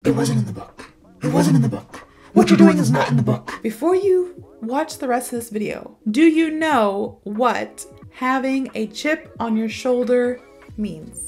It wasn't in the book. It wasn't in the book. What you're doing is not in the book. Before you watch the rest of this video, do you know what having a chip on your shoulder means?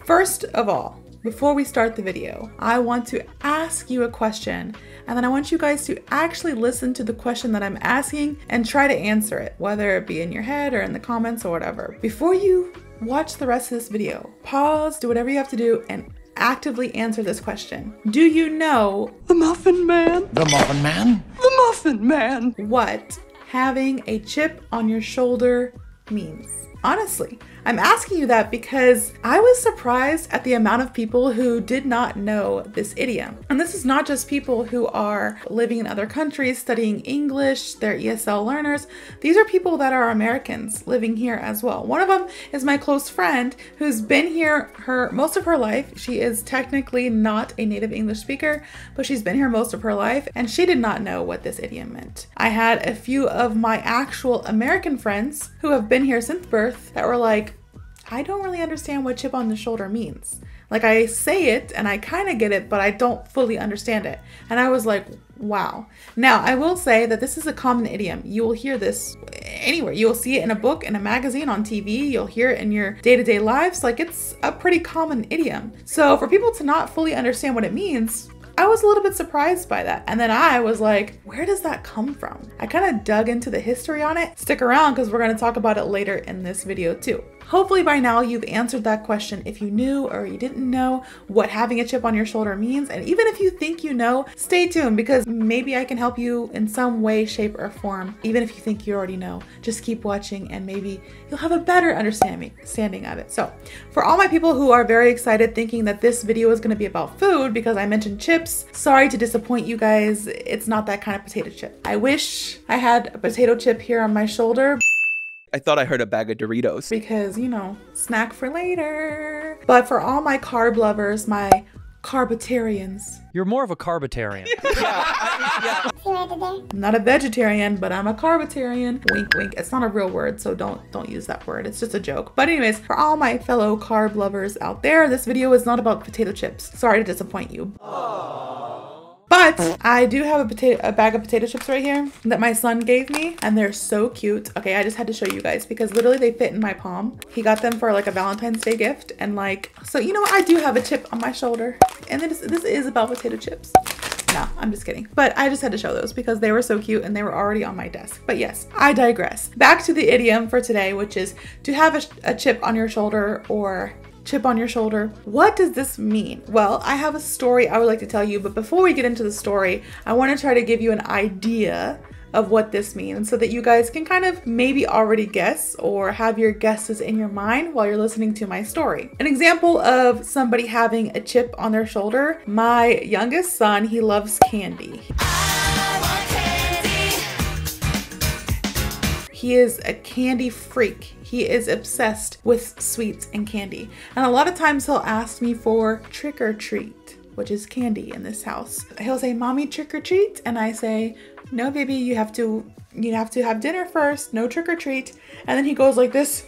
First of all, before we start the video, I want to ask you a question, and then I want you guys to actually listen to the question that I'm asking and try to answer it, whether it be in your head or in the comments or whatever. Before you watch the rest of this video, pause, do whatever you have to do, and actively answer this question. Do you know The Muffin Man. The Muffin Man? The Muffin Man. what having a chip on your shoulder means? Honestly, I'm asking you that because I was surprised at the amount of people who did not know this idiom. And this is not just people who are living in other countries studying English, they're ESL learners. These are people that are Americans living here as well. One of them is my close friend who's been here most of her life. She is technically not a native English speaker, but she's been here most of her life, and she did not know what this idiom meant. I had a few of my actual American friends who have been here since birth that were like, I don't really understand what chip on the shoulder means. Like, I say it and I kind of get it, but I don't fully understand it. And I was like, wow. Now, I will say that this is a common idiom. You will hear this anywhere. You will see it in a book, in a magazine, on TV. You'll hear it in your day-to-day lives. Like, it's a pretty common idiom. So for people to not fully understand what it means, I was a little bit surprised by that. And then I was like, where does that come from? I kind of dug into the history on it. Stick around because we're going to talk about it later in this video too. Hopefully by now you've answered that question if you knew or you didn't know what having a chip on your shoulder means. And even if you think you know, stay tuned because maybe I can help you in some way, shape, or form. Even if you think you already know, just keep watching and maybe you'll have a better understanding of it. So for all my people who are very excited thinking that this video is going to be about food because I mentioned chips, sorry to disappoint you guys. It's not that kind of potato chip. I wish I had a potato chip here on my shoulder. I thought I heard a bag of Doritos. Because, you know, snack for later. But for all my carb lovers, my carbitarians. You're more of a carbitarian. I'm not a vegetarian, but I'm a carbitarian. Wink, wink. It's not a real word, so don't use that word. It's just a joke. But anyways, for all my fellow carb lovers out there, this video is not about potato chips. Sorry to disappoint you. But I do have a bag of potato chips right here that my son gave me, and they're so cute. Okay, I just had to show you guys because literally they fit in my palm. He got them for like a Valentine's Day gift, and like, so you know what? I do have a chip on my shoulder, and this is about potato chips. No, I'm just kidding. But I just had to show those because they were so cute and they were already on my desk. But yes, I digress. Back to the idiom for today, which is to have a chip on your shoulder or chip on your shoulder. What does this mean? Well, I have a story I would like to tell you, but before we get into the story, I want to try to give you an idea of what this means so that you guys can kind of maybe already guess or have your guesses in your mind while you're listening to my story. An example of somebody having a chip on their shoulder, my youngest son, he loves candy. He is a candy freak. He is obsessed with sweets and candy. And a lot of times he'll ask me for trick or treat, which is candy in this house. He'll say, "Mommy, trick or treat?" And I say, "No, baby, you have to have dinner first, no trick or treat." And then he goes like this,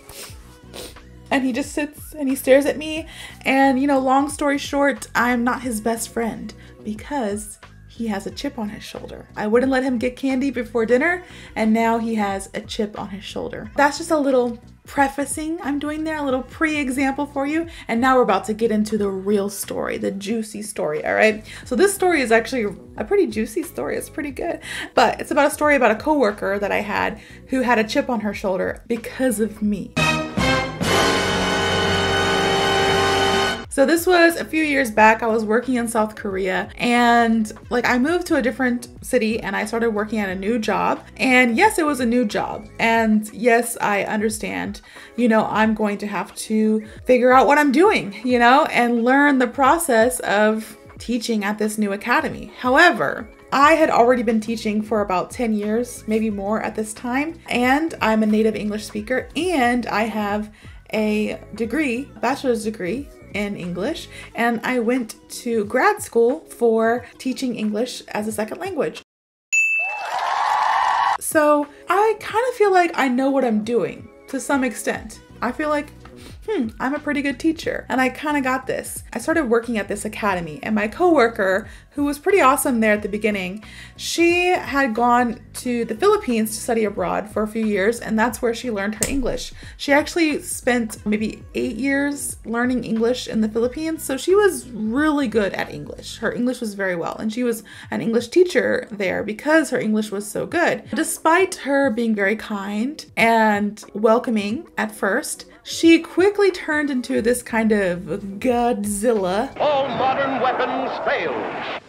and he just sits and he stares at me. And you know, long story short, I'm not his best friend because he has a chip on his shoulder. I wouldn't let him get candy before dinner, and now he has a chip on his shoulder. That's just a little prefacing I'm doing there, a little pre-example for you. And now we're about to get into the real story, the juicy story, all right? So this story is actually a pretty juicy story. It's pretty good. But it's about a story about a coworker that I had who had a chip on her shoulder because of me. So this was a few years back. I was working in South Korea, and like I moved to a different city and I started working at a new job. And yes, it was a new job. And yes, I understand, you know, I'm going to have to figure out what I'm doing, you know, and learn the process of teaching at this new academy. However, I had already been teaching for about 10 years, maybe more at this time. And I'm a native English speaker, and I have a degree, a bachelor's degree in English, and I went to grad school for teaching English as a second language. So I kind of feel like I know what I'm doing, to some extent. I feel like, I'm a pretty good teacher and I kind of got this. I started working at this academy, and my coworker, who was pretty awesome there at the beginning, she had gone to the Philippines to study abroad for a few years, and that's where she learned her English. She actually spent maybe 8 years learning English in the Philippines, so she was really good at English. Her English was very well, and she was an English teacher there because her English was so good. Despite her being very kind and welcoming at first, she quickly turned into this kind of Godzilla. All modern weapons fail.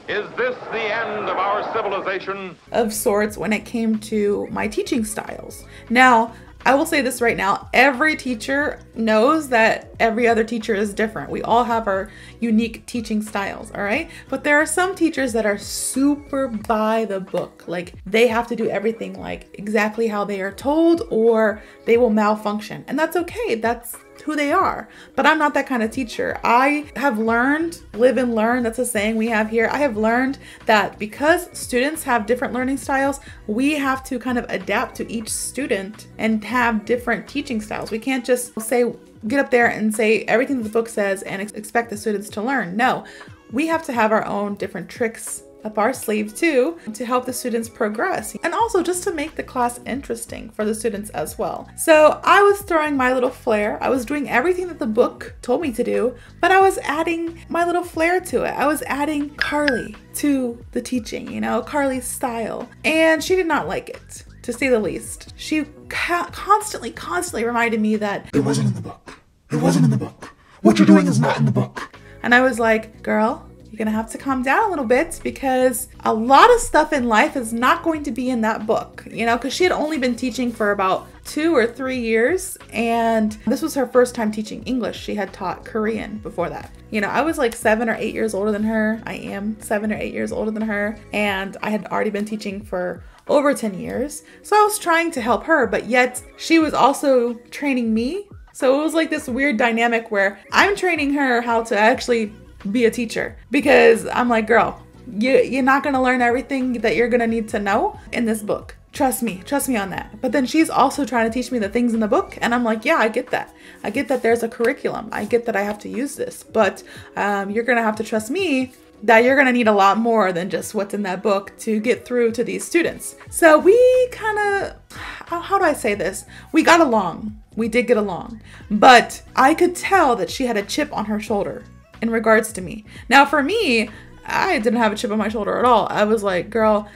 Is this the end of our civilization? Of sorts when it came to my teaching styles. Now, I will say this right now, every teacher knows that every other teacher is different. We all have our unique teaching styles, all right? But there are some teachers that are super by the book. Like, they have to do everything like exactly how they are told, or they will malfunction. And that's okay. That's who they are. But I'm not that kind of teacher. I have learned, live and learn, that's a saying we have here. I have learned that because students have different learning styles, we have to kind of adapt to each student and have different teaching styles. We can't just say, get up there and say everything that the book says and expect the students to learn. No, we have to have our own different tricks up our sleeve too to help the students progress, and also just to make the class interesting for the students as well. So I was throwing my little flair. I was doing everything that the book told me to do, but I was adding my little flair to it. I was adding Carley to the teaching, Carley's style, and she did not like it, to say the least. She constantly reminded me that it wasn't in the book. It wasn't in the book. What you're doing is not in the book. And I was like, girl, you're gonna have to calm down a little bit, because a lot of stuff in life is not going to be in that book, because she had only been teaching for about 2 or 3 years, and this was her first time teaching English. She had taught Korean before that. I was like 7 or 8 years older than her. I am 7 or 8 years older than her, and I had already been teaching for over 10 years. So I was trying to help her, but yet she was also training me. So it was like this weird dynamic where I'm training her how to actually be a teacher, because I'm like, girl, you're not going to learn everything that you're going to need to know in this book. Trust me on that. But then she's also trying to teach me the things in the book, and I'm like, yeah, I get that. I get that there's a curriculum. I get that I have to use this, but you're going to have to trust me that you're going to need a lot more than just what's in that book to get through to these students. So we kind of, how do I say this? We got along. We did get along, but I could tell that she had a chip on her shoulder in regards to me. Now for me, I didn't have a chip on my shoulder at all. I was like, girl,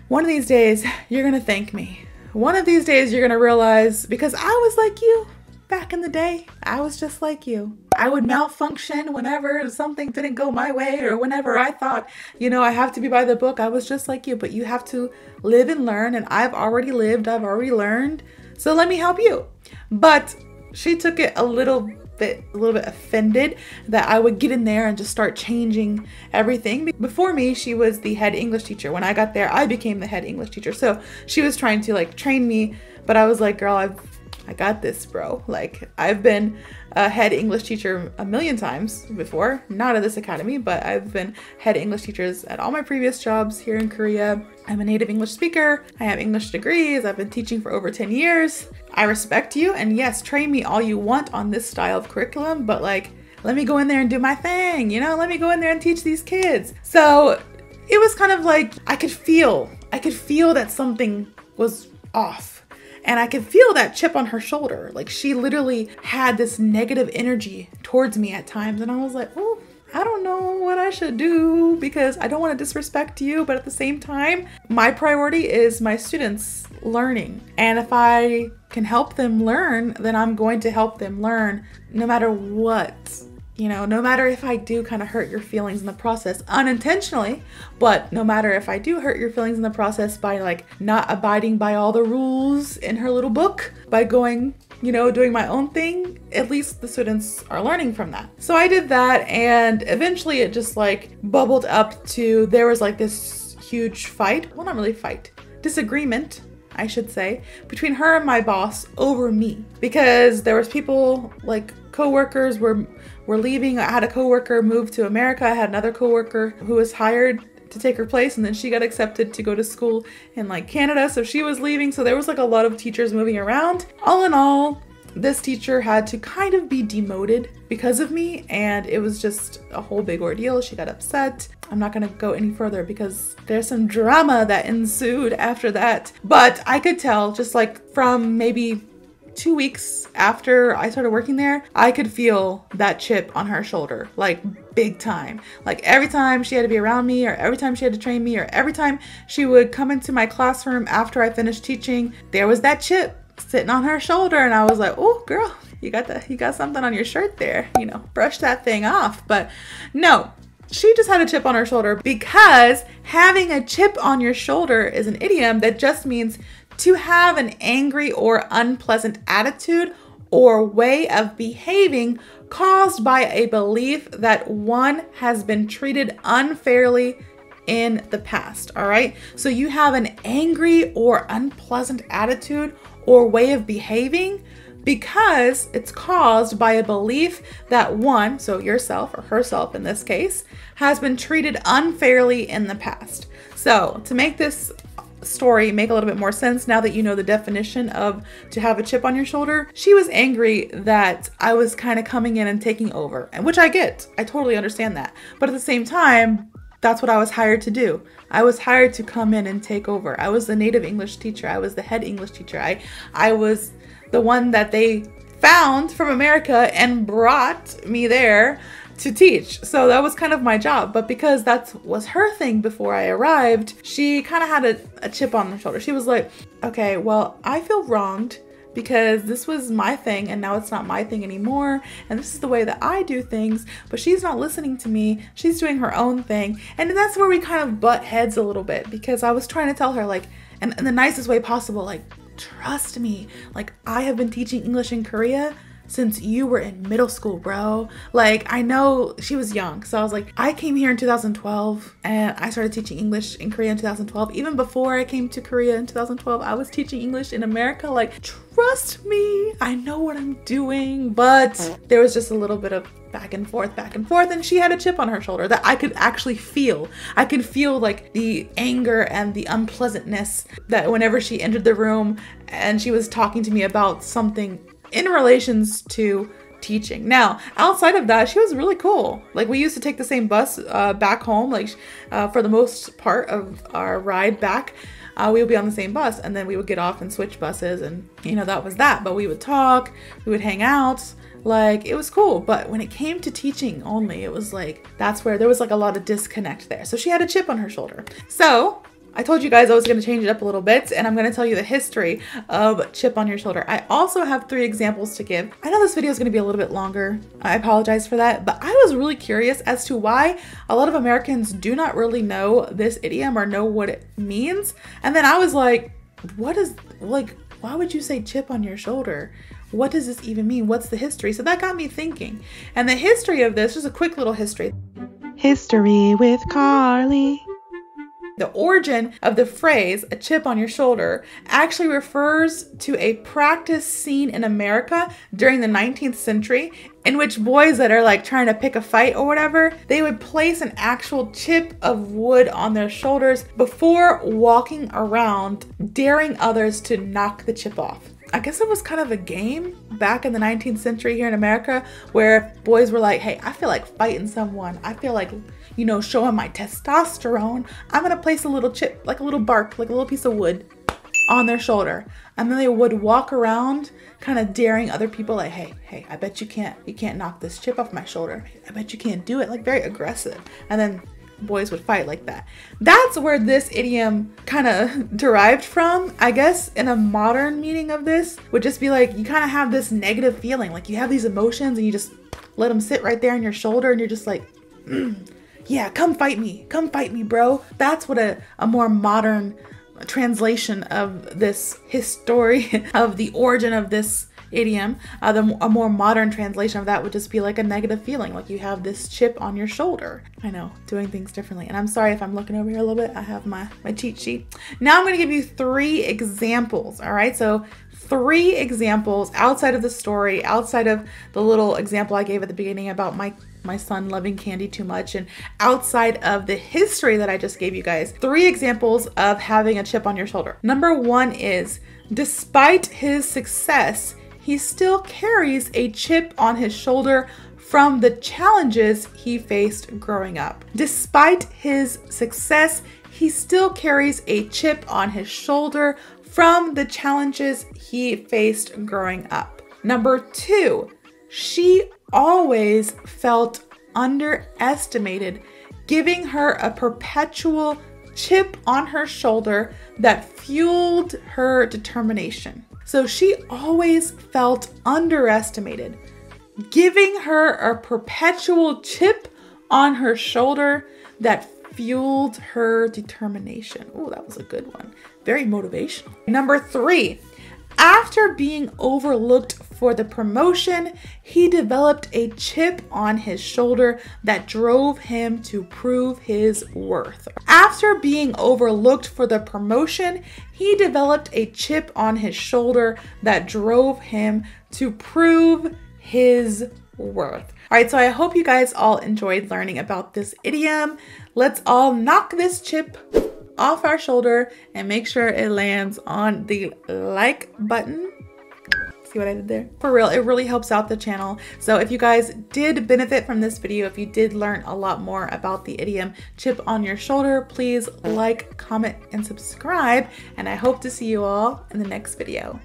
one of these days you're gonna thank me. One of these days you're gonna realize, because I was like you back in the day. I was just like you. I would malfunction whenever something didn't go my way, or whenever I thought, I have to be by the book. I was just like you, but you have to live and learn, and I've already lived, I've already learned. So let me help you. But she took it a little bit offended that I would get in there and just start changing everything. Before me, she was the head English teacher. When I got there, I became the head English teacher. So she was trying to like train me, but I was like, girl, I got this, bro. Like, I've been a head English teacher a million times before, not at this academy, but I've been head English teachers at all my previous jobs here in Korea. I'm a native English speaker. I have English degrees. I've been teaching for over 10 years. I respect you. And yes, train me all you want on this style of curriculum, but like, let me go in there and do my thing, let me go in there and teach these kids. So it was kind of like, I could feel that something was off. And I could feel that chip on her shoulder. Like, she literally had this negative energy towards me at times. And I was like, oh, I don't know what I should do, because I don't want to disrespect you. But at the same time, my priority is my students learning. And if I can help them learn, then I'm going to help them learn no matter what. No matter if I do kind of hurt your feelings in the process unintentionally, but no matter if I do hurt your feelings in the process by like not abiding by all the rules in her little book, by going, doing my own thing, at least the students are learning from that. So I did that, and eventually it just like bubbled up to, there was like this huge fight. Well, not really fight, disagreement, I should say, between her and my boss over me, because there was people like coworkers were leaving. I had a coworker move to America. I had another coworker who was hired to take her place, and then she got accepted to go to school in like Canada, so she was leaving. So there was like a lot of teachers moving around. All in all, this teacher had to kind of be demoted because of me, and it was just a whole big ordeal. She got upset. I'm not gonna go any further because there's some drama that ensued after that. But I could tell, just like from maybe 2 weeks after I started working there, I could feel that chip on her shoulder, like big time. Like every time she had to be around me, or every time she had to train me, or every time she would come into my classroom after I finished teaching, there was that chip sitting on her shoulder. And I was like, oh girl, you got something on your shirt there, you know, brush that thing off. But no, she just had a chip on her shoulder, because having a chip on your shoulder is an idiom that just means to have an angry or unpleasant attitude or way of behaving caused by a belief that one has been treated unfairly in the past. All right. So you have an angry or unpleasant attitude or way of behaving because it's caused by a belief that one, so yourself or herself in this case, has been treated unfairly in the past. So to make this story make a little bit more sense, now that you know the definition of to have a chip on your shoulder, she was angry that I was kind of coming in and taking over, and which I get. I totally understand that. But at the same time, that's what I was hired to do. I was hired to come in and take over. I was the native English teacher. I was the head English teacher. I was the one that they found from America and brought me there to teach. So that was kind of my job. But because that was her thing before I arrived, she kind of had a chip on her shoulder. She was like, okay, well, I feel wronged because this was my thing and now it's not my thing anymore. And this is the way that I do things, but she's not listening to me. She's doing her own thing. And that's where we kind of butt heads a little bit, because I was trying to tell her, like, in the nicest way possible, like, trust me, like, I have been teaching English in Korea since you were in middle school, bro. Like, I know she was young. So I was like, I came here in 2012 and I started teaching English in Korea in 2012. Even before I came to Korea in 2012, I was teaching English in America. Like, trust me, I know what I'm doing. But there was just a little bit of back and forth. And she had a chip on her shoulder that I could actually feel. I could feel like the anger and the unpleasantness that whenever she entered the room and she was talking to me about something in relations to teaching. Now, outside of that, she was really cool. Like, we used to take the same bus back home. Like, for the most part of our ride back, we would be on the same bus, and then we would get off and switch buses, and you know, that was that. But we would talk, we would hang out. Like, it was cool. But when it came to teaching only, it was like, that's where there was like a lot of disconnect there. So she had a chip on her shoulder. So I told you guys I was going to change it up a little bit, and I'm going to tell you the history of chip on your shoulder. I also have 3 examples to give. I know this video is going to be a little bit longer. I apologize for that, but I was really curious as to why a lot of Americans do not really know this idiom or know what it means. And then I was like, what is, like, why would you say chip on your shoulder? What does this even mean? What's the history? So that got me thinking. And the history of this, just a quick little history. History with Carley. The origin of the phrase, a chip on your shoulder, actually refers to a practice seen in America during the 19th century, in which boys that are like trying to pick a fight or whatever, they would place an actual chip of wood on their shoulders before walking around, daring others to knock the chip off. I guess it was kind of a game back in the 19th century here in America, where boys were like, hey, I feel like fighting someone. I feel like, you know, showing my testosterone. I'm gonna place a little chip, like a little bark, like a little piece of wood on their shoulder. And then they would walk around kind of daring other people, like, hey, I bet you can't knock this chip off my shoulder. I bet you can't do it, like very aggressive. And then boys would fight like that. That's where this idiom kind of derived from. I guess in a modern meaning of this would just be like, you kind of have this negative feeling, like you have these emotions and you just let them sit right there on your shoulder and you're just like, yeah, come fight me, bro. That's what a more modern translation of this history of the origin of this idiom, a more modern translation of that would just be like a negative feeling, like you have this chip on your shoulder. I know, doing things differently. And I'm sorry if I'm looking over here a little bit. I have my cheat sheet. Now I'm going to give you 3 examples. All right. So 3 examples outside of the story, outside of the little example I gave at the beginning about my son loving candy too much, and outside of the history that I just gave you guys. 3 examples of having a chip on your shoulder. Number 1 is, despite his success, he still carries a chip on his shoulder from the challenges he faced growing up. Despite his success, he still carries a chip on his shoulder from the challenges he faced growing up. Number 2, she always felt underestimated, giving her a perpetual chip on her shoulder that fueled her determination. So she always felt underestimated, giving her a perpetual chip on her shoulder that fueled her determination. Oh, that was a good one. Very motivational. Number 3, after being overlooked for the promotion, he developed a chip on his shoulder that drove him to prove his worth. After being overlooked for the promotion, he developed a chip on his shoulder that drove him to prove his worth. All right, so I hope you guys all enjoyed learning about this idiom. Let's all knock this chip off our shoulder and make sure it lands on the like button. See what I did there? For real, it really helps out the channel. So if you guys did benefit from this video, if you did learn a lot more about the idiom chip on your shoulder, please like, comment, and subscribe. And I hope to see you all in the next video.